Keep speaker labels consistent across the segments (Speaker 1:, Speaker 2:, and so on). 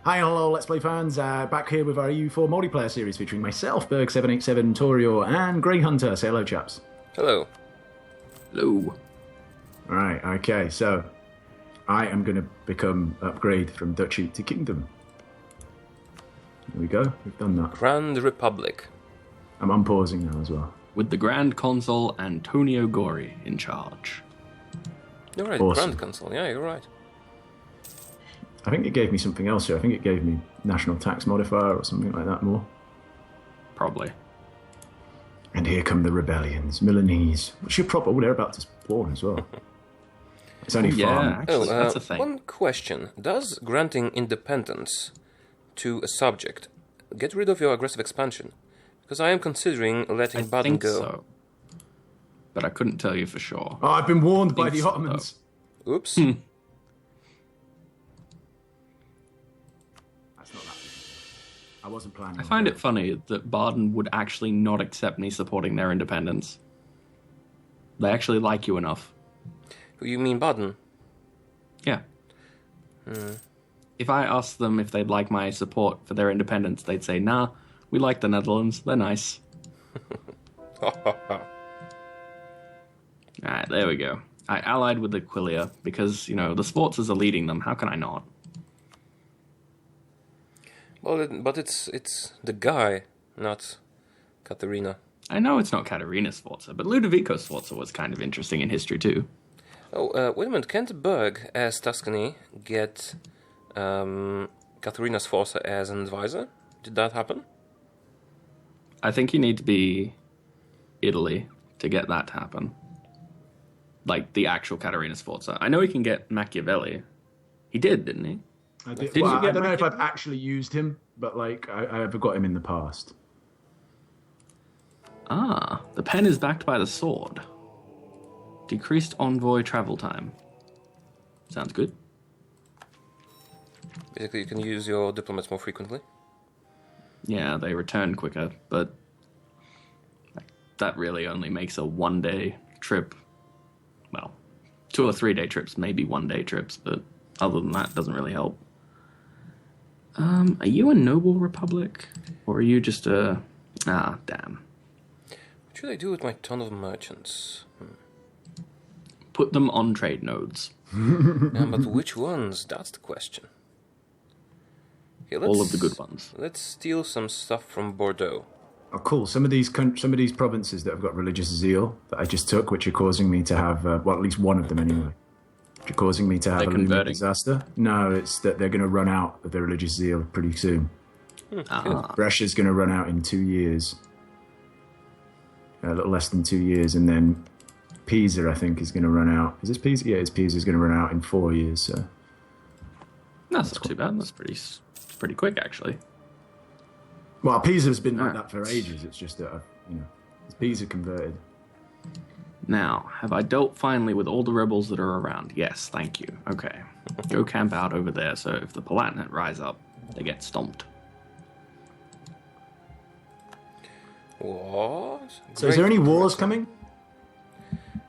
Speaker 1: Hi, hello, Let's Play fans. Back here with our EU4 multiplayer series featuring myself, Berg787, Taureor, and GreyHunter. Say hello, chaps.
Speaker 2: Hello.
Speaker 3: Hello.
Speaker 1: Right, okay, so I am going to become upgrade from duchy to kingdom. There we go, we've done that.
Speaker 2: Grand Republic.
Speaker 1: I'm unpausing now as well.
Speaker 3: With the Grand Consul Antonio Gori in charge.
Speaker 2: You're right,
Speaker 1: Awesome.
Speaker 2: Grand Consul. Yeah, you're right.
Speaker 1: I think it gave me something else here. I think it gave me national tax modifier or something like that more.
Speaker 3: Probably.
Speaker 1: And here come the rebellions, Milanese. Which are proper, they're about to spawn as well. It's only farm.
Speaker 3: Actually, that's a thing.
Speaker 2: One question. Does granting independence to a subject get rid of your aggressive expansion? Because I am considering letting Baden
Speaker 3: think
Speaker 2: go.
Speaker 3: so. But I couldn't tell you for sure.
Speaker 1: Oh, I've been warned by
Speaker 3: Think
Speaker 1: the
Speaker 3: so,
Speaker 1: Ottomans.
Speaker 2: Oops.
Speaker 1: That's not that. I wasn't planning.
Speaker 3: I find it funny that Baden would actually not accept me supporting their independence. They actually like you enough.
Speaker 2: You mean Baden?
Speaker 3: Yeah. If I asked them if they'd like my support for their independence, they'd say, nah, we like the Netherlands, they're nice. Alright, there we go. I allied with Aquilia because, you know, the Sforzas are leading them. How can I not?
Speaker 2: Well, but it's the guy, not Katerina.
Speaker 3: I know it's not Katerina Sforza, but Ludovico Sforza was kind of interesting in history too.
Speaker 2: Oh, wait a minute. Can't Berg, as Tuscany, get Katerina Sforza as an advisor? Did that happen?
Speaker 3: I think you need to be Italy to get that to happen. Like the actual Katerina Sforza. I know he can get Machiavelli. He did, didn't he?
Speaker 1: I did.
Speaker 3: Did
Speaker 1: Well,
Speaker 3: you get
Speaker 1: I don't know if
Speaker 3: Machiavelli?
Speaker 1: I've actually used him, but like I've got him in the past.
Speaker 3: Ah, the pen is backed by the sword. Decreased envoy travel time. Sounds good.
Speaker 2: Basically, you can use your diplomats more frequently.
Speaker 3: Yeah, they return quicker, but that really only makes a one-day trip. Well, 2 or 3 day trips, maybe 1 day trips, but other than that, doesn't really help. Are you a noble republic? Or are you just a... Ah, damn.
Speaker 2: What should I do with my ton of merchants?
Speaker 3: Put them on trade nodes.
Speaker 2: Yeah, but which ones? That's the question. Okay,
Speaker 3: All of the good ones.
Speaker 2: Let's steal some stuff from Bordeaux.
Speaker 1: Oh, cool. Some of these provinces that have got religious zeal that I just took, which are causing me to have, well, at least one of them anyway, which are causing me to have
Speaker 3: They're
Speaker 1: a looming
Speaker 3: converting.
Speaker 1: disaster. No, it's that they're going to run out of their religious zeal pretty soon.
Speaker 3: Ah,
Speaker 1: Brescia's going to run out in 2 years. A little less than 2 years, and then Pisa, I think, is going to run out. Is this Pisa? Yeah, it's Pisa's going to run out in 4 years. So
Speaker 3: that's not too bad. That's pretty quick, actually.
Speaker 1: well, Pisa's been like
Speaker 3: Ah.
Speaker 1: that for ages. It's just that it's Pisa converted.
Speaker 3: Now, have I dealt finally with all the rebels that are around? Yes, thank you. Okay. Go camp out over there, so if the Palatinate rise up, they get stomped.
Speaker 2: What?
Speaker 1: So, is there any wars coming?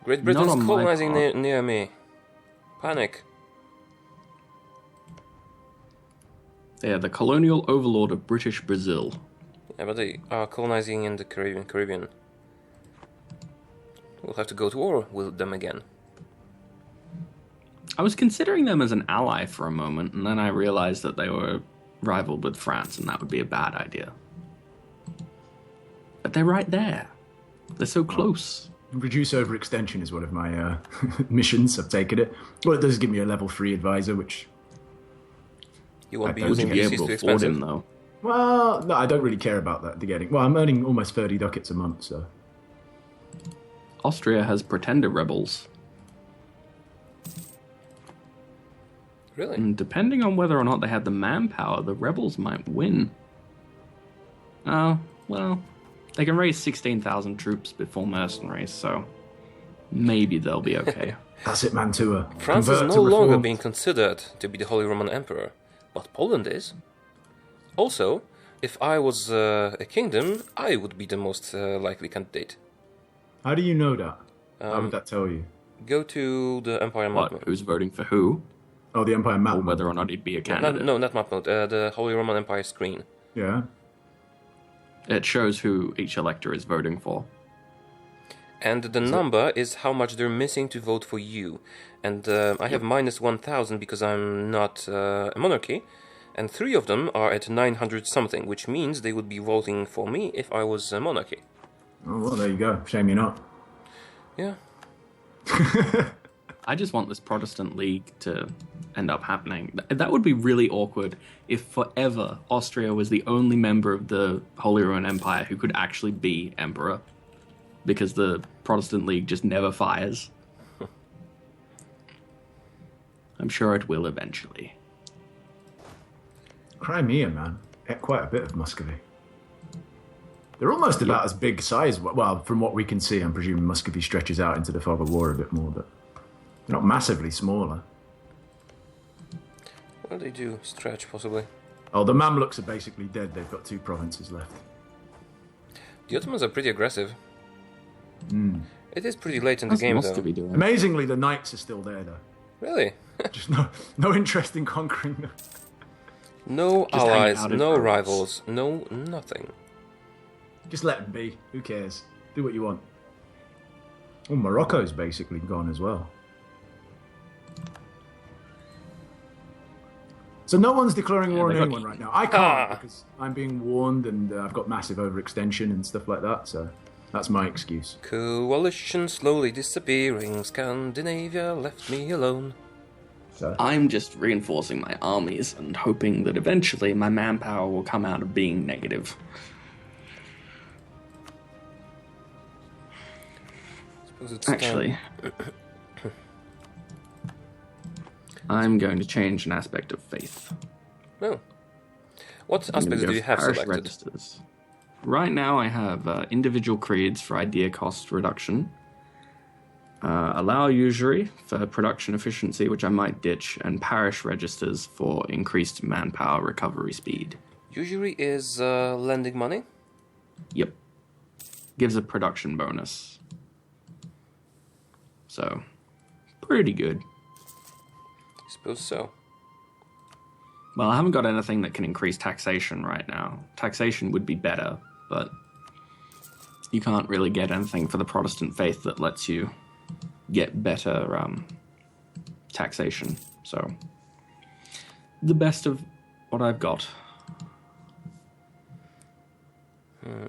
Speaker 2: Great
Speaker 3: Not
Speaker 2: Britain's
Speaker 3: on my
Speaker 2: colonizing
Speaker 3: part.
Speaker 2: near me. Panic.
Speaker 3: They are the colonial overlord of British Brazil.
Speaker 2: Yeah, but they are colonizing in the Caribbean. We'll have to go to war with them again.
Speaker 3: I was considering them as an ally for a moment, and then I realized that they were rivaled with France, and that would be a bad idea. But they're right there. They're so close.
Speaker 1: Reduce overextension is one of my missions. I've taken it. Well, it does give me a level 3 advisor, which...
Speaker 2: You won't be
Speaker 1: I
Speaker 3: Would
Speaker 2: using
Speaker 3: you
Speaker 2: this,
Speaker 3: be
Speaker 2: he's
Speaker 3: able
Speaker 2: too
Speaker 3: to afford
Speaker 2: expensive.
Speaker 3: him, though?
Speaker 1: Well, no, I don't really care about that. Well, I'm earning almost 30 ducats a month, so...
Speaker 3: Austria has pretender rebels.
Speaker 2: Really?
Speaker 3: And depending on whether or not they had the manpower, the rebels might win. Oh, well, they can raise 16,000 troops before mercenaries, so maybe they'll be okay.
Speaker 1: That's it, Mantua.
Speaker 2: France is
Speaker 1: Convert
Speaker 2: no
Speaker 1: to
Speaker 2: longer
Speaker 1: reform.
Speaker 2: being considered to be the Holy Roman Emperor, but Poland is. Also, if I was a kingdom, I would be the most likely candidate.
Speaker 1: How do you know that? How would that tell you?
Speaker 2: Go to the Empire
Speaker 3: What?
Speaker 2: map.
Speaker 3: Who's voting for who?
Speaker 1: Oh, the Empire map.
Speaker 3: or whether or not he'd be a candidate.
Speaker 2: No, not map mode. The Holy Roman Empire screen.
Speaker 1: Yeah.
Speaker 3: It shows who each elector is voting for.
Speaker 2: And the number is how much they're missing to vote for you. And I have minus 1,000 because I'm not a monarchy. And 3 of them are at 900 something, which means they would be voting for me if I was a monarchy.
Speaker 1: Oh, well, there you go. Shame you're not.
Speaker 2: Yeah.
Speaker 3: I just want this Protestant League to end up happening. That would be really awkward if forever Austria was the only member of the Holy Roman Empire who could actually be emperor, because the Protestant League just never fires. I'm sure it will eventually.
Speaker 1: Crimea, man. Quite a bit of Muscovy. They're almost about as big size. Well, from what we can see, I'm presuming Muscovy stretches out into the fog of war a bit more, but they're not massively smaller.
Speaker 2: Well, they do stretch, possibly.
Speaker 1: Oh, the Mamluks are basically dead. They've got 2 provinces left.
Speaker 2: The Ottomans are pretty aggressive. It is pretty late in the game,
Speaker 3: Muscovy
Speaker 2: though.
Speaker 3: doing?
Speaker 1: Amazingly, the Knights are still there, though.
Speaker 2: Really?
Speaker 1: Just no interest in conquering them.
Speaker 2: No
Speaker 3: Just hanging
Speaker 2: allies,
Speaker 3: out in
Speaker 2: no
Speaker 3: groups.
Speaker 2: rivals, no nothing.
Speaker 1: Just let them be. Who cares? Do what you want. Well, Morocco's basically gone as well. So no one's declaring war on
Speaker 3: they got
Speaker 1: anyone right now. I can't because I'm being warned and I've got massive overextension and stuff like that. So that's my excuse.
Speaker 2: Coalition slowly disappearing. Scandinavia left me alone.
Speaker 1: So
Speaker 3: I'm just reinforcing my armies and hoping that eventually my manpower will come out of being negative.
Speaker 2: Suppose it's
Speaker 3: Actually, I'm going to change an aspect of faith.
Speaker 2: No. What
Speaker 3: I'm gonna
Speaker 2: aspects
Speaker 3: go
Speaker 2: do you
Speaker 3: for
Speaker 2: have
Speaker 3: parish
Speaker 2: selected?
Speaker 3: registers. Right now I have individual creeds for idea cost reduction, allow usury for production efficiency, which I might ditch, and parish registers for increased manpower recovery speed.
Speaker 2: Usury is lending money.
Speaker 3: Yep. Gives a production bonus. So, pretty good.
Speaker 2: Suppose so.
Speaker 3: Well, I haven't got anything that can increase taxation right now. Taxation would be better, but you can't really get anything for the Protestant faith that lets you get better taxation. So, the best of what I've got.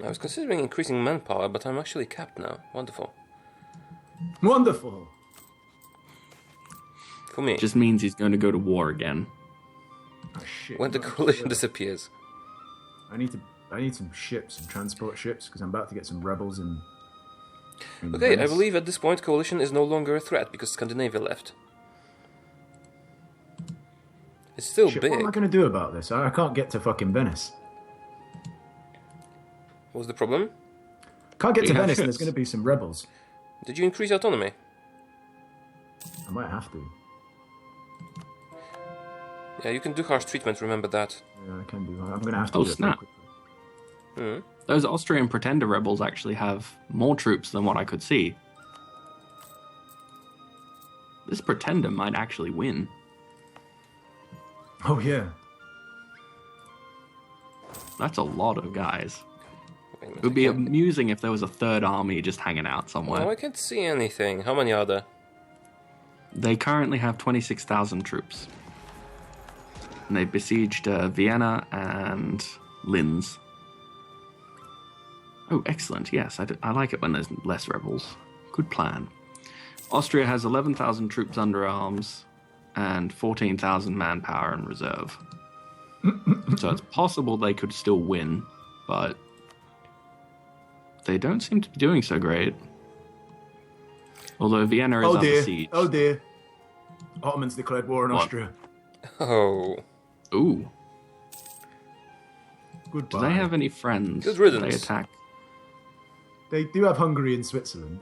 Speaker 2: I was considering increasing manpower, but I'm actually capped now. Wonderful.
Speaker 1: wonderful.
Speaker 2: For me.
Speaker 3: Just means he's going to go to war again.
Speaker 1: Oh, shit.
Speaker 2: When the coalition disappears.
Speaker 1: I need some ships, some transport ships, because I'm about to get some rebels in
Speaker 2: Okay, I
Speaker 1: Venice.
Speaker 2: believe at this point coalition is no longer a threat because Scandinavia left. It's still
Speaker 1: Shit,
Speaker 2: big.
Speaker 1: what am I going to do about this? I can't get to fucking Venice.
Speaker 2: What was the problem?
Speaker 1: Can't get
Speaker 3: Do
Speaker 1: to
Speaker 3: you have
Speaker 1: Venice, and
Speaker 3: ships?
Speaker 1: there's going to be some rebels.
Speaker 2: Did you increase autonomy?
Speaker 1: I might have to.
Speaker 2: Yeah, you can do harsh treatment, remember that.
Speaker 1: Yeah, I can do. I'm going to have to
Speaker 3: Oh,
Speaker 1: do it
Speaker 3: snap.
Speaker 1: very quickly.
Speaker 3: Those Austrian pretender rebels actually have more troops than what I could see. This pretender might actually win.
Speaker 1: Oh, yeah.
Speaker 3: That's a lot of guys.
Speaker 2: Wait a minute,
Speaker 3: It would be
Speaker 2: I can't-
Speaker 3: amusing if there was a third army just hanging out somewhere.
Speaker 2: Oh, I can't see anything. How many are there?
Speaker 3: They currently have 26,000 troops. And they besieged Vienna and Linz. Oh, excellent. Yes, I like it when there's less rebels. Good plan. Austria has 11,000 troops under arms and 14,000 manpower in reserve. So it's possible they could still win, but they don't seem to be doing so great. Although Vienna is
Speaker 1: Oh,
Speaker 3: under
Speaker 1: dear.
Speaker 3: siege.
Speaker 1: Oh, dear. Ottomans declared war on
Speaker 3: What?
Speaker 1: Austria.
Speaker 2: Oh,
Speaker 3: Ooh.
Speaker 1: Goodbye.
Speaker 3: Do they have any friends?
Speaker 2: Good riddance.
Speaker 3: They attack.
Speaker 1: They do have Hungary and Switzerland.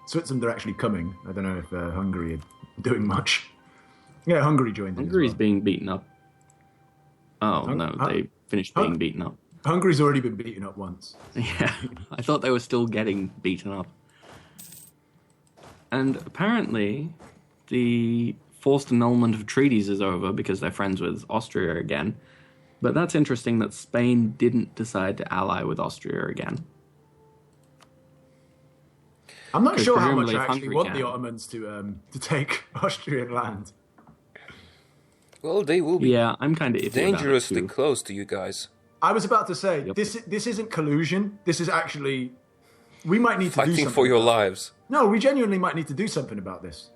Speaker 1: Switzerland are actually coming. I don't know if Hungary are doing much. Yeah, Hungary joined in as
Speaker 3: Hungary's
Speaker 1: well.
Speaker 3: being beaten up. Oh,
Speaker 1: Hun-
Speaker 3: no,
Speaker 1: Hun-
Speaker 3: they finished
Speaker 1: Hun-
Speaker 3: being beaten up.
Speaker 1: Hungary's already been beaten up once.
Speaker 3: Yeah, I thought they were still getting beaten up. And apparently, the forced annulment of treaties is over because they're friends with Austria again. But that's interesting that Spain didn't decide to ally with Austria again.
Speaker 1: I'm not sure how much
Speaker 3: presumably
Speaker 1: I
Speaker 3: if
Speaker 1: actually
Speaker 3: Hungary
Speaker 1: want
Speaker 3: can.
Speaker 1: the Ottomans to take Austrian land.
Speaker 2: Well, they will be
Speaker 3: Yeah, I'm kind of iffy
Speaker 2: dangerously
Speaker 3: about it too.
Speaker 2: close to you guys.
Speaker 1: I was about to say,
Speaker 3: Yep.
Speaker 1: this isn't collusion. This is actually... We might need to do
Speaker 2: Fighting
Speaker 1: something
Speaker 2: for your
Speaker 1: about
Speaker 2: lives.
Speaker 1: it. No, we genuinely might need to do something about this.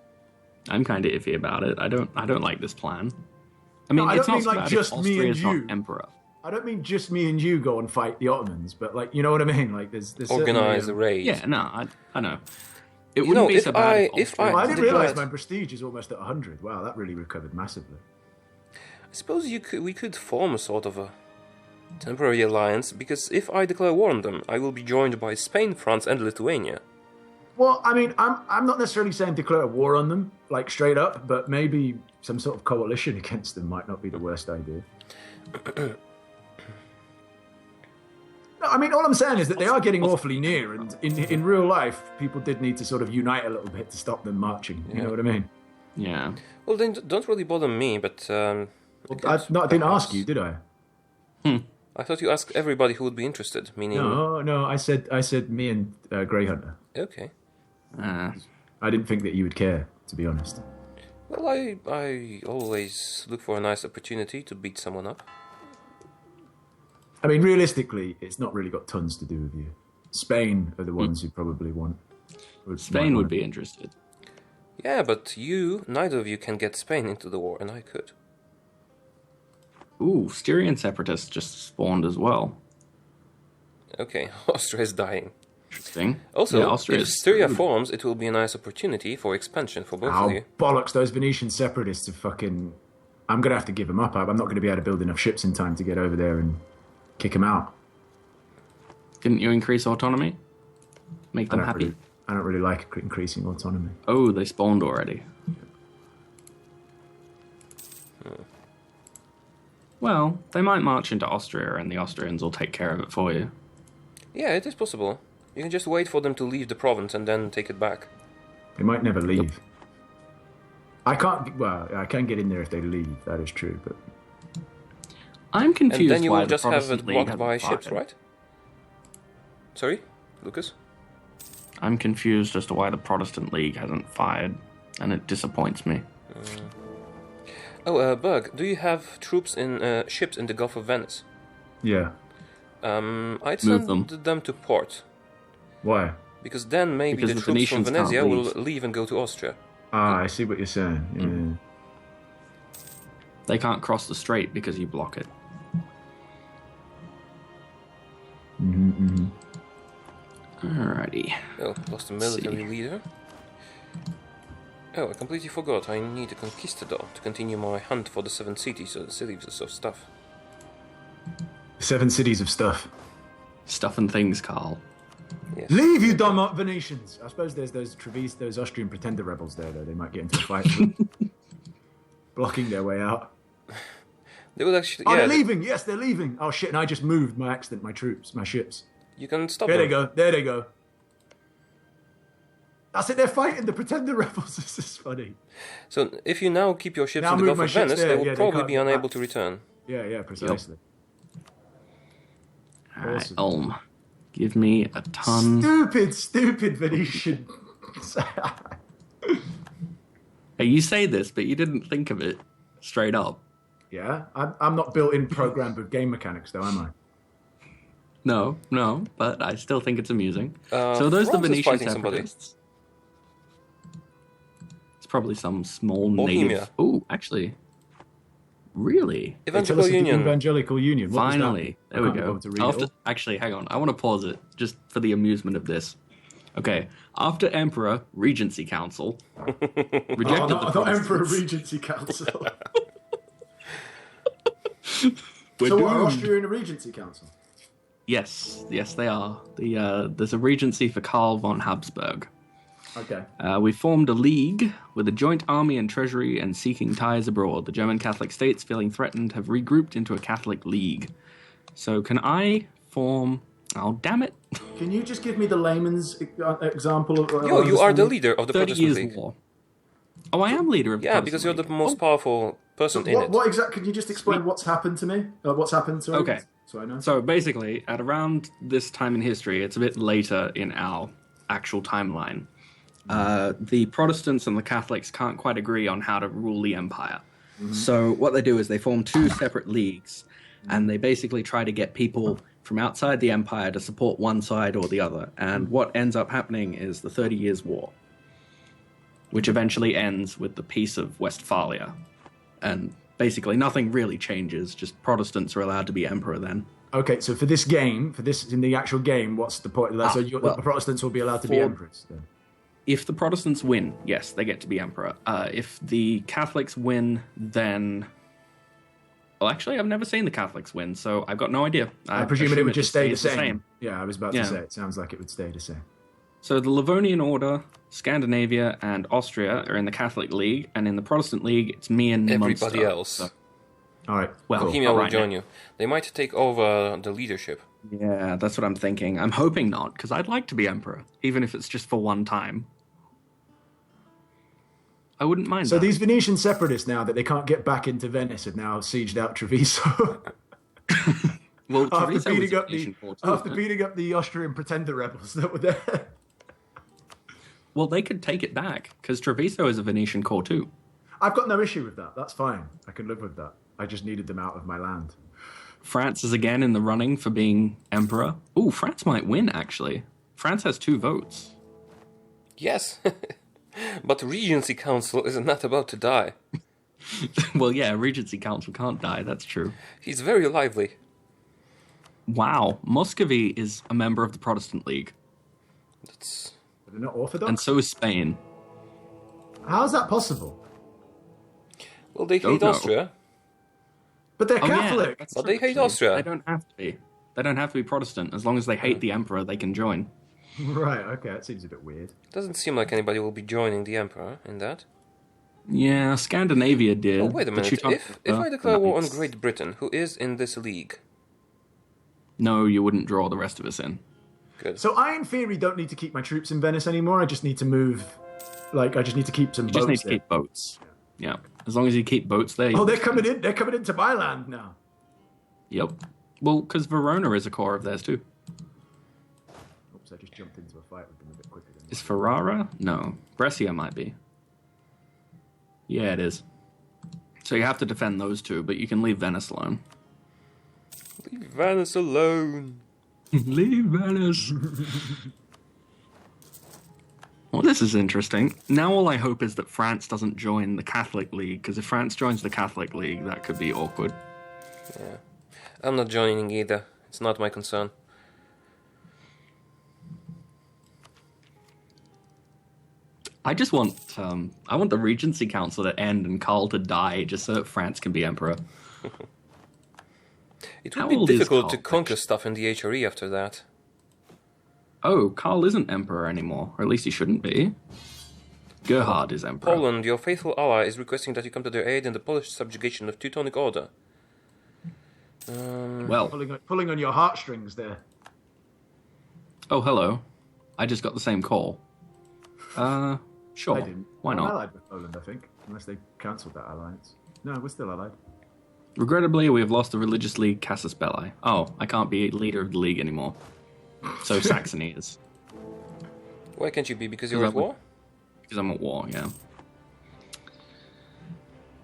Speaker 3: I'm kind of iffy about it. I don't like this plan. I mean,
Speaker 1: I
Speaker 3: it's
Speaker 1: don't
Speaker 3: not
Speaker 1: mean
Speaker 3: so
Speaker 1: like
Speaker 3: bad
Speaker 1: just
Speaker 3: if
Speaker 1: me and
Speaker 3: Austria's not
Speaker 1: you.
Speaker 3: emperor.
Speaker 1: I don't mean just me and you go and fight the Ottomans, but like, you know what I mean? Like, there's
Speaker 2: Organize a
Speaker 1: certainly,
Speaker 2: raid.
Speaker 3: Yeah, no, I know. It
Speaker 2: You
Speaker 3: wouldn't
Speaker 2: know,
Speaker 3: be
Speaker 2: if
Speaker 3: so bad
Speaker 2: if
Speaker 3: Austria
Speaker 2: I-
Speaker 1: I
Speaker 3: was
Speaker 1: didn't
Speaker 2: declared-
Speaker 1: realise my prestige is almost at 100. Wow, that really recovered massively.
Speaker 2: I suppose we could form a sort of a temporary alliance, because if I declare war on them, I will be joined by Spain, France, and Lithuania.
Speaker 1: Well, I mean, I'm not necessarily saying declare a war on them, like straight up, but maybe some sort of coalition against them might not be the worst idea. No, I mean, all I'm saying is that they are getting awfully near, and in real life, people did need to sort of unite a little bit to stop them marching. You know what I mean?
Speaker 3: Yeah.
Speaker 2: Well, then don't really bother me, but
Speaker 1: Well, I didn't ask you, did I?
Speaker 2: I thought you asked everybody who would be interested, meaning...
Speaker 1: No, I said me and GreyHunter.
Speaker 2: Okay.
Speaker 1: I didn't think that you would care, to be honest.
Speaker 2: Well, I always look for a nice opportunity to beat someone up.
Speaker 1: I mean, realistically, it's not really got tons to do with you. Spain are the ones who probably want.
Speaker 3: Spain would be interested.
Speaker 2: Yeah, but neither of you can get Spain into the war, and I could.
Speaker 3: Ooh, Styrian separatists just spawned as well.
Speaker 2: Okay, Austria is dying.
Speaker 3: Interesting.
Speaker 2: Also,
Speaker 3: yeah, Austria
Speaker 2: if
Speaker 3: is
Speaker 2: Styria
Speaker 3: screwed.
Speaker 2: forms, it will be a nice opportunity for expansion for both of
Speaker 1: Oh,
Speaker 2: you.
Speaker 1: bollocks, those Venetian separatists are fucking... I'm going to have to give them up. I'm not going to be able to build enough ships in time to get over there and kick them out.
Speaker 3: Didn't you increase autonomy? Make them happy.
Speaker 1: I don't really like increasing autonomy.
Speaker 3: Oh, they spawned already. Well, they might march into Austria and the Austrians will take care of it for you.
Speaker 2: Yeah, it is possible. You can just wait for them to leave the province and then take it back.
Speaker 1: They might never leave. I can't... Well, I can get in there if they leave. That is true, but...
Speaker 3: I'm confused
Speaker 2: And then you
Speaker 3: why
Speaker 2: will
Speaker 3: the
Speaker 2: just have
Speaker 3: Protestant
Speaker 2: it
Speaker 3: League
Speaker 2: blocked
Speaker 3: hasn't
Speaker 2: by
Speaker 3: fired.
Speaker 2: ships, right? Sorry, Lucas?
Speaker 3: I'm confused as to why the Protestant League hasn't fired, and it disappoints me.
Speaker 2: Oh, Berg, do you have troops in ships in the Gulf of Venice?
Speaker 1: Yeah.
Speaker 2: I'd
Speaker 3: Move
Speaker 2: send
Speaker 3: them.
Speaker 2: them to port,
Speaker 1: Why?
Speaker 2: because then maybe
Speaker 3: Because
Speaker 2: the
Speaker 3: the
Speaker 2: troops from
Speaker 3: Venetians can't
Speaker 2: Venezia will
Speaker 3: leave.
Speaker 2: leave and go to Austria.
Speaker 1: Ah, I see what you're saying. Yeah.
Speaker 3: They can't cross the strait because you block it. Alrighty.
Speaker 2: Oh, lost a military leader. Oh, I completely forgot. I need a conquistador to continue my hunt for the seven cities of stuff.
Speaker 1: 7 cities of stuff.
Speaker 3: Stuff and things, Carl.
Speaker 2: Yes.
Speaker 1: Leave, you dumb Venetians! I suppose there's those Austrian pretender rebels there, though. They might get into a fight with them. Blocking their way out.
Speaker 2: They will actually.
Speaker 1: Oh,
Speaker 2: Yeah,
Speaker 1: they're leaving! Yes, they're leaving! Oh, shit, and I just moved my accident, my troops, my ships.
Speaker 2: you can stop
Speaker 1: There
Speaker 2: them.
Speaker 1: they go, there they go. That's it, they're fighting the pretender rebels. This is funny.
Speaker 2: So if you now keep your ships
Speaker 1: Now
Speaker 2: in the
Speaker 1: move
Speaker 2: Gulf
Speaker 1: my
Speaker 2: of
Speaker 1: ships
Speaker 2: Venice,
Speaker 1: there,
Speaker 2: they will
Speaker 1: yeah, they
Speaker 2: probably
Speaker 1: can't
Speaker 2: be
Speaker 1: get
Speaker 2: unable
Speaker 1: back.
Speaker 2: to return.
Speaker 1: Yeah, precisely.
Speaker 3: Alright,
Speaker 1: Awesome.
Speaker 3: Ulm. Give me a ton.
Speaker 1: Stupid Venetian.
Speaker 3: Hey, you say this, but you didn't think of it straight up.
Speaker 1: Yeah, I'm not built in programmed with game mechanics, though, am I?
Speaker 3: No, but I still think it's amusing. So those the
Speaker 2: France is
Speaker 3: Venetian
Speaker 2: fighting somebody.
Speaker 3: separatists. It's probably some small
Speaker 2: Bohemia.
Speaker 3: native. Oh, actually, really?
Speaker 1: They tell us
Speaker 2: Evangelical
Speaker 1: it's the
Speaker 2: Union.
Speaker 1: Evangelical Union. What does that
Speaker 3: Finally,
Speaker 1: mean? I
Speaker 3: there we
Speaker 1: can't be
Speaker 3: go.
Speaker 1: bothered to read
Speaker 3: I'll
Speaker 1: it
Speaker 3: have to-
Speaker 1: all.
Speaker 3: actually, hang on. I want to pause it just for the amusement of this. Okay, after Emperor Regency Council rejected
Speaker 1: Oh,
Speaker 3: the
Speaker 1: not Emperor
Speaker 3: Protestants.
Speaker 1: Regency Council.
Speaker 3: We're
Speaker 1: So what, are
Speaker 3: doomed.
Speaker 1: Austria in a Regency Council?
Speaker 3: Yes, they are. There's a regency for Karl von Habsburg.
Speaker 1: Okay.
Speaker 3: We formed a league with a joint army and treasury and seeking ties abroad. The German Catholic states, feeling threatened, have regrouped into a Catholic league. So can I form... Oh, damn it.
Speaker 1: Can you just give me the layman's example of...
Speaker 2: Yo, you are the leader of the
Speaker 3: 30
Speaker 2: Protestant
Speaker 3: years
Speaker 2: League.
Speaker 3: war. Oh, I am leader of the
Speaker 2: Yeah, because you're the most powerful person in it.
Speaker 1: What exactly? Can you just explain what's happened to me? What's happened to me?
Speaker 3: Okay.
Speaker 1: So I know.
Speaker 3: So basically, at around this time in history, it's a bit later in our actual timeline. The Protestants and the Catholics can't quite agree on how to rule the empire. Mm-hmm. So what they do is they form two separate leagues, and they basically try to get people from outside the empire to support one side or the other. And what ends up happening is the 30 Years' War, which eventually ends with the Peace of Westphalia. And basically nothing really changes, just Protestants are allowed to be emperor then.
Speaker 1: Okay, so for this game, in the actual game, what's the point? So the Protestants will be allowed to be emperors then?
Speaker 3: If the Protestants win, yes, they get to be emperor. If the Catholics win, then... Well, actually, I've never seen the Catholics win, so I've got no idea.
Speaker 1: I presume it would just stay the same. Yeah, I was about to say, it sounds like it would stay the same.
Speaker 3: So the Livonian Order, Scandinavia, and Austria are in the Catholic League, and in the Protestant League, it's me and Munster.
Speaker 2: Everybody else.
Speaker 3: So,
Speaker 1: all right.
Speaker 3: Well,
Speaker 2: Bohemia will join you. They might take over the leadership.
Speaker 3: Yeah, that's what I'm thinking. I'm hoping not, because I'd like to be emperor, even if it's just for one time. I wouldn't mind
Speaker 1: So
Speaker 3: that.
Speaker 1: these Venetian separatists, now that they can't get back into Venice, have now sieged out Treviso.
Speaker 3: Well,
Speaker 1: after beating up the Austrian pretender rebels that were there.
Speaker 3: Well, they could take it back, because Treviso is a Venetian core too.
Speaker 1: I've got no issue with that. That's fine. I can live with that. I just needed them out of my land.
Speaker 3: France is again in the running for being emperor. Ooh, France might win, actually. France has 2 votes.
Speaker 2: Yes. But the Regency Council is not about to die.
Speaker 3: Well, yeah, Regency Council can't die, that's true.
Speaker 2: He's very lively.
Speaker 3: Wow, Muscovy is a member of the Protestant League.
Speaker 1: They're not Orthodox?
Speaker 3: And so is Spain.
Speaker 1: How is that possible?
Speaker 2: Well, they hate Austria.
Speaker 1: But they're Catholic.
Speaker 3: Yeah,
Speaker 2: but they hate Austria.
Speaker 3: They don't have to be. They don't have to be Protestant. As long as they hate the emperor, they can join.
Speaker 1: Right, okay, that seems a bit weird.
Speaker 2: Doesn't seem like anybody will be joining the Emperor in that.
Speaker 3: Yeah, Scandinavia did.
Speaker 2: Oh, wait a minute. If I declare war on Great Britain, who is in this league?
Speaker 3: No, you wouldn't draw the rest of us in.
Speaker 2: Good.
Speaker 1: So I, in theory, don't need to keep my troops in Venice anymore. I just need to move. I just need to keep some boats.
Speaker 3: You just need to keep boats. Yeah. As long as you keep boats there.
Speaker 1: Oh, they're coming in. They're coming into my land now.
Speaker 3: Yep. Well, because Verona is a core of theirs too.
Speaker 1: Oops, I just jumped into a fight with them a bit quicker than
Speaker 3: Is Ferrara? No. Brescia might be. Yeah, it is. So you have to defend those two, but you can leave Venice alone.
Speaker 2: Leave Venice alone.
Speaker 3: Leave Venice. Well, this is interesting. Now all I hope is that France doesn't join the Catholic League, because if France joins the Catholic League, that could be awkward.
Speaker 2: Yeah. I'm not joining either. It's not my concern.
Speaker 3: I just want, I want the Regency Council to end and Karl to die, just so that France can be emperor.
Speaker 2: It would be difficult to conquer stuff in the HRE after that.
Speaker 3: Oh, Karl isn't emperor anymore, or at least he shouldn't be. Gerhard is emperor.
Speaker 2: Poland, your faithful ally, is requesting that you come to their aid in the Polish subjugation of Teutonic Order.
Speaker 3: Well,
Speaker 1: pulling on your heartstrings there.
Speaker 3: Oh, hello. I just got the same call. Sure.
Speaker 1: I didn't.
Speaker 3: Why not?
Speaker 1: I'm allied with Poland, I think, unless they cancelled that alliance. No, we're still allied.
Speaker 3: Regrettably, we have lost the religious league Casus Belli. Oh, I can't be leader of the league anymore. So Saxony is.
Speaker 2: Why can't you be? Because you're at war?
Speaker 3: Because I'm at war, yeah.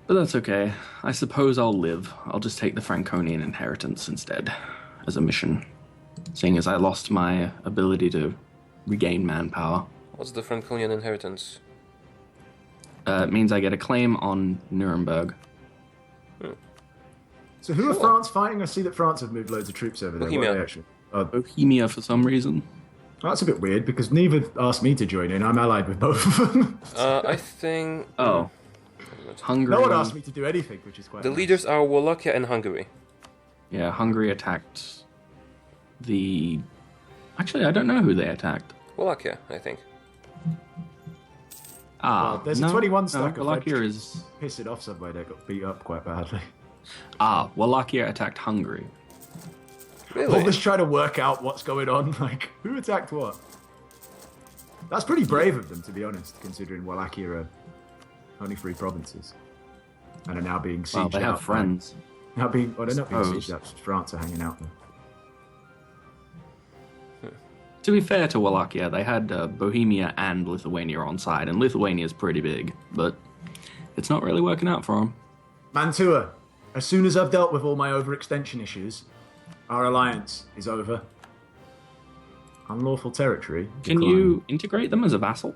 Speaker 3: But that's okay. I suppose I'll live. I'll just take the Franconian inheritance instead, as a mission. Seeing as I lost my ability to regain manpower.
Speaker 2: What's the Franconian inheritance?
Speaker 3: It means I get a claim on Nuremberg.
Speaker 1: So who are France fighting? I see that France have moved loads of troops over there.
Speaker 2: Bohemia.
Speaker 3: Bohemia for some reason.
Speaker 1: That's a bit weird, because neither asked me to join in. I'm allied with both of them.
Speaker 2: I think...
Speaker 3: Oh. Hungary.
Speaker 1: No one asked me to do anything, which is quite
Speaker 2: The
Speaker 1: nice.
Speaker 2: leaders are Wallachia and Hungary.
Speaker 3: Yeah, Hungary attacked the... Actually, I don't know who they attacked.
Speaker 2: Wallachia, I think.
Speaker 3: Ah,
Speaker 1: there's a 21 stack of
Speaker 3: Wallachia
Speaker 1: French
Speaker 3: is...
Speaker 1: pissed it off somewhere. They got beat up quite badly.
Speaker 3: Ah, Wallachia attacked Hungary.
Speaker 2: Really?
Speaker 1: Always try to work out what's going on. Like, who attacked what? That's pretty brave of them, to be honest, considering Wallachia are only 3 provinces, and are now being sieged
Speaker 3: Well, they have
Speaker 1: out
Speaker 3: friends.
Speaker 1: They're not being
Speaker 3: Suppose.
Speaker 1: sieged out. France are hanging out there.
Speaker 3: To be fair to Wallachia, they had Bohemia and Lithuania on side, and Lithuania's pretty big, but it's not really working out for them.
Speaker 1: Mantua, as soon as I've dealt with all my overextension issues, our alliance is over. Unlawful territory.
Speaker 3: Can you integrate them as a vassal?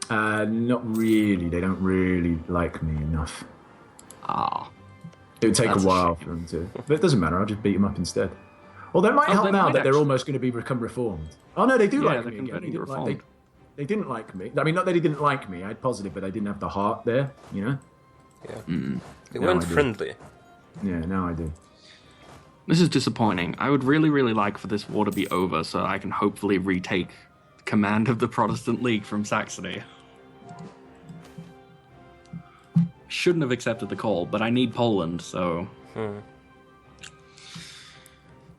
Speaker 1: Not really. They don't really like me enough.
Speaker 3: Ah.
Speaker 1: It would take
Speaker 3: That's
Speaker 1: a
Speaker 3: a
Speaker 1: while for them to. But it doesn't matter. I'll just beat them up instead. Well, they might help
Speaker 3: they
Speaker 1: now
Speaker 3: might
Speaker 1: that they're
Speaker 3: actually.
Speaker 1: almost going to become reformed. Oh no, they do
Speaker 3: Yeah,
Speaker 1: like
Speaker 3: they're
Speaker 1: me again.
Speaker 3: converting to reformed.
Speaker 1: They didn't like me. I mean, not that he didn't like me. I had positive, but I didn't have the heart there. You know.
Speaker 2: Yeah. They
Speaker 1: No,
Speaker 2: weren't
Speaker 1: I do.
Speaker 2: friendly.
Speaker 1: Yeah, now I do.
Speaker 3: This is disappointing. I would really, really like for this war to be over so I can hopefully retake command of the Protestant League from Saxony. Shouldn't have accepted the call, but I need Poland, so...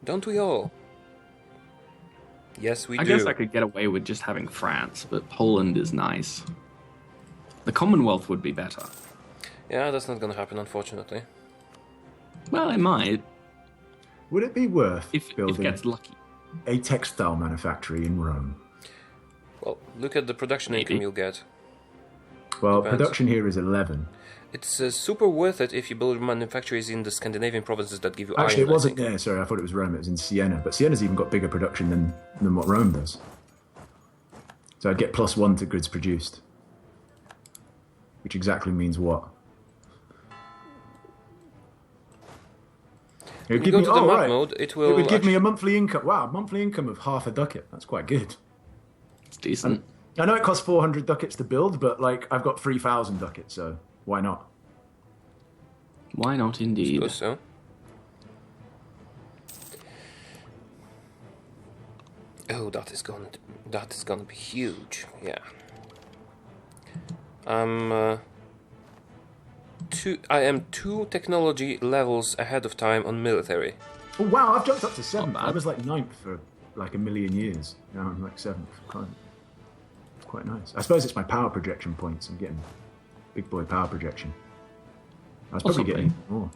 Speaker 2: Don't we all? Yes, we
Speaker 3: I
Speaker 2: do.
Speaker 3: guess I could get away with just having France, but Poland is nice. The Commonwealth would be better.
Speaker 2: Yeah, that's not gonna happen, unfortunately.
Speaker 3: Well, it might,
Speaker 1: Would it be worth
Speaker 3: if it
Speaker 1: building
Speaker 3: gets lucky.
Speaker 1: a textile manufactory in Rome?
Speaker 2: Well, look at the production
Speaker 3: Maybe.
Speaker 2: income you'll get.
Speaker 1: Well,
Speaker 2: Depends.
Speaker 1: production here is 11.
Speaker 2: It's super worth it if you build manufactories in the Scandinavian provinces that give you
Speaker 1: Actually,
Speaker 2: iron,
Speaker 1: it wasn't
Speaker 2: I think.
Speaker 1: there. Sorry, I thought it was Rome. It was in Siena. But Siena's even got bigger production than what Rome does. So I'd get +1 to goods produced. Which exactly means what? It would
Speaker 2: When you go to the map mode, it will...
Speaker 1: It would give me a monthly income. Wow, monthly income of half a ducat. That's quite good.
Speaker 3: It's decent.
Speaker 1: I know it costs 400 ducats to build, but like I've got 3,000 ducats, so why not?
Speaker 3: Why not, indeed?
Speaker 2: Suppose so. Oh, that is gonna be huge. Yeah. I am 2 technology levels ahead of time on military.
Speaker 1: Oh wow, I've jumped up to 7th.
Speaker 3: bad.
Speaker 1: I was like 9th for like a million years. Now I'm like 7th. Quite nice. I suppose it's my power projection points. I'm getting big boy power projection. I was probably
Speaker 3: Possibly.
Speaker 1: getting more.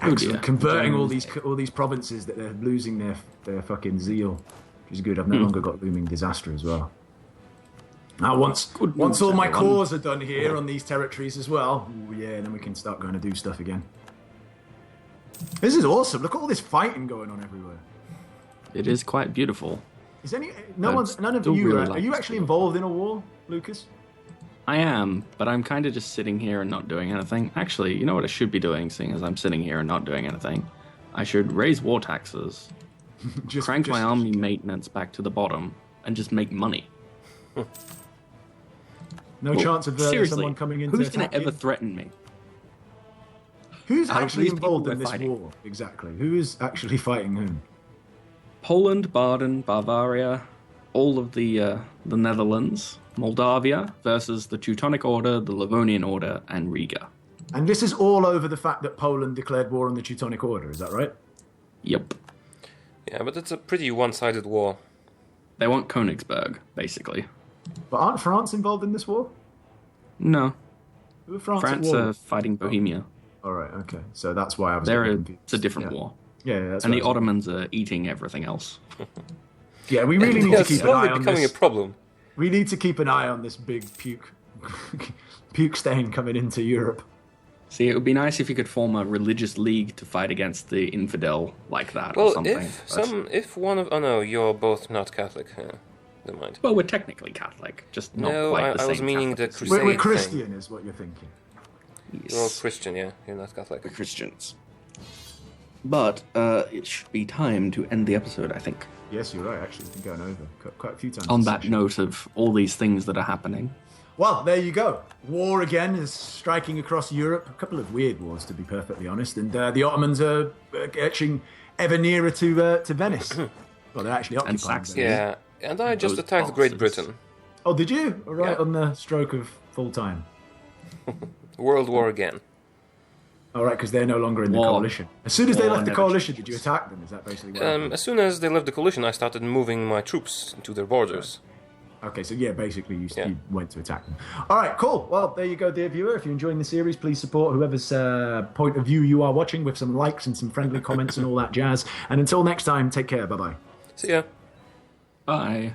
Speaker 3: Oh,
Speaker 1: Excellent.
Speaker 3: dear.
Speaker 1: Converting all
Speaker 3: Germans.
Speaker 1: these provinces that they're losing their fucking zeal, which is good. I've no longer got looming disaster as well. Now once
Speaker 3: Good
Speaker 1: once
Speaker 3: news,
Speaker 1: all my
Speaker 3: everyone.
Speaker 1: cores are done here on these territories as well, ooh, yeah, then we can start going to do stuff again. This is awesome. Look at all this fighting going on everywhere.
Speaker 3: It is quite beautiful.
Speaker 1: Is none of
Speaker 3: still
Speaker 1: you
Speaker 3: really
Speaker 1: are
Speaker 3: like
Speaker 1: you
Speaker 3: this
Speaker 1: actually
Speaker 3: game.
Speaker 1: involved in a war, Lucas?
Speaker 3: I am, but I'm kind of just sitting here and not doing anything. Actually, you know what I should be doing, seeing as I'm sitting here and not doing anything? I should raise war taxes, crank my army maintenance back to the bottom, and just make money.
Speaker 1: No
Speaker 3: Well,
Speaker 1: chance of
Speaker 3: seriously,
Speaker 1: someone coming in to
Speaker 3: who's going
Speaker 1: attack
Speaker 3: to ever
Speaker 1: you?
Speaker 3: threaten me?
Speaker 1: Who's
Speaker 3: out of
Speaker 1: actually
Speaker 3: these people
Speaker 1: involved in
Speaker 3: we're
Speaker 1: this
Speaker 3: fighting?
Speaker 1: war? Exactly. Who is actually fighting whom?
Speaker 3: Poland, Baden, Bavaria, all of the Netherlands, Moldavia versus the Teutonic Order, the Livonian Order, and Riga.
Speaker 1: And this is all over the fact that Poland declared war on the Teutonic Order, is that right?
Speaker 3: Yep.
Speaker 2: Yeah, but it's a pretty one-sided war.
Speaker 3: They want Königsberg, basically.
Speaker 1: But aren't France involved in this war?
Speaker 3: No.
Speaker 1: Who are France,
Speaker 3: France
Speaker 1: at war
Speaker 3: are
Speaker 1: with?
Speaker 3: fighting Bohemia.
Speaker 1: All right, okay. So that's why I was getting confused.
Speaker 3: It's a different
Speaker 1: Yeah.
Speaker 3: war.
Speaker 1: Yeah, that's
Speaker 3: And
Speaker 1: what
Speaker 3: the
Speaker 1: I was-
Speaker 3: Ottomans are eating everything else.
Speaker 1: Yeah, we really need to
Speaker 2: It's
Speaker 1: keep an
Speaker 2: slowly
Speaker 1: eye on
Speaker 2: becoming
Speaker 1: this.
Speaker 2: a problem.
Speaker 1: We need to keep an eye on this big puke stain coming into Europe.
Speaker 3: See, it would be nice if you could form a religious league to fight against the infidel like that or
Speaker 2: Well,
Speaker 3: something.
Speaker 2: if one of... Oh no, you're both not Catholic. Yeah, never mind.
Speaker 3: Well, we're technically Catholic, just not
Speaker 2: No,
Speaker 3: quite the
Speaker 2: I
Speaker 3: same
Speaker 2: was meaning the
Speaker 3: Catholics.
Speaker 2: Crusade
Speaker 1: We're
Speaker 2: thing.
Speaker 1: Christian, is what you're thinking.
Speaker 2: You're all Christian, yeah. You're not Catholic.
Speaker 3: We're Christians. But it should be time to end the episode, I think.
Speaker 1: Yes, you're right. Actually, we've been going over quite a few times.
Speaker 3: On
Speaker 1: this
Speaker 3: that
Speaker 1: session.
Speaker 3: note of all these things that are happening.
Speaker 1: Well, there you go. War again is striking across Europe. A couple of weird wars, to be perfectly honest. And the Ottomans are etching ever nearer to Venice. Well, they're actually occupying
Speaker 3: Saxony.
Speaker 1: Venice.
Speaker 2: Yeah, and I just
Speaker 3: Those
Speaker 2: attacked Great
Speaker 3: bastards.
Speaker 2: Britain.
Speaker 1: Oh, did you? All right,
Speaker 2: Yeah.
Speaker 1: on the stroke of full time.
Speaker 2: World War again.
Speaker 1: All right, because they're no longer in the
Speaker 3: War.
Speaker 1: coalition. As soon as they
Speaker 3: War
Speaker 1: left the
Speaker 3: never
Speaker 1: coalition,
Speaker 3: changes.
Speaker 1: did you attack them? Is that basically what happened?
Speaker 2: As soon as they left the coalition, I started moving my troops to their borders.
Speaker 1: Okay, so yeah, basically you
Speaker 2: Yeah.
Speaker 1: went to attack them. All right, cool. Well, there you go, dear viewer. If you're enjoying the series, please support whoever's point of view you are watching with some likes and some friendly comments and all that jazz. And until next time, take care. Bye-bye.
Speaker 2: See ya.
Speaker 3: Bye.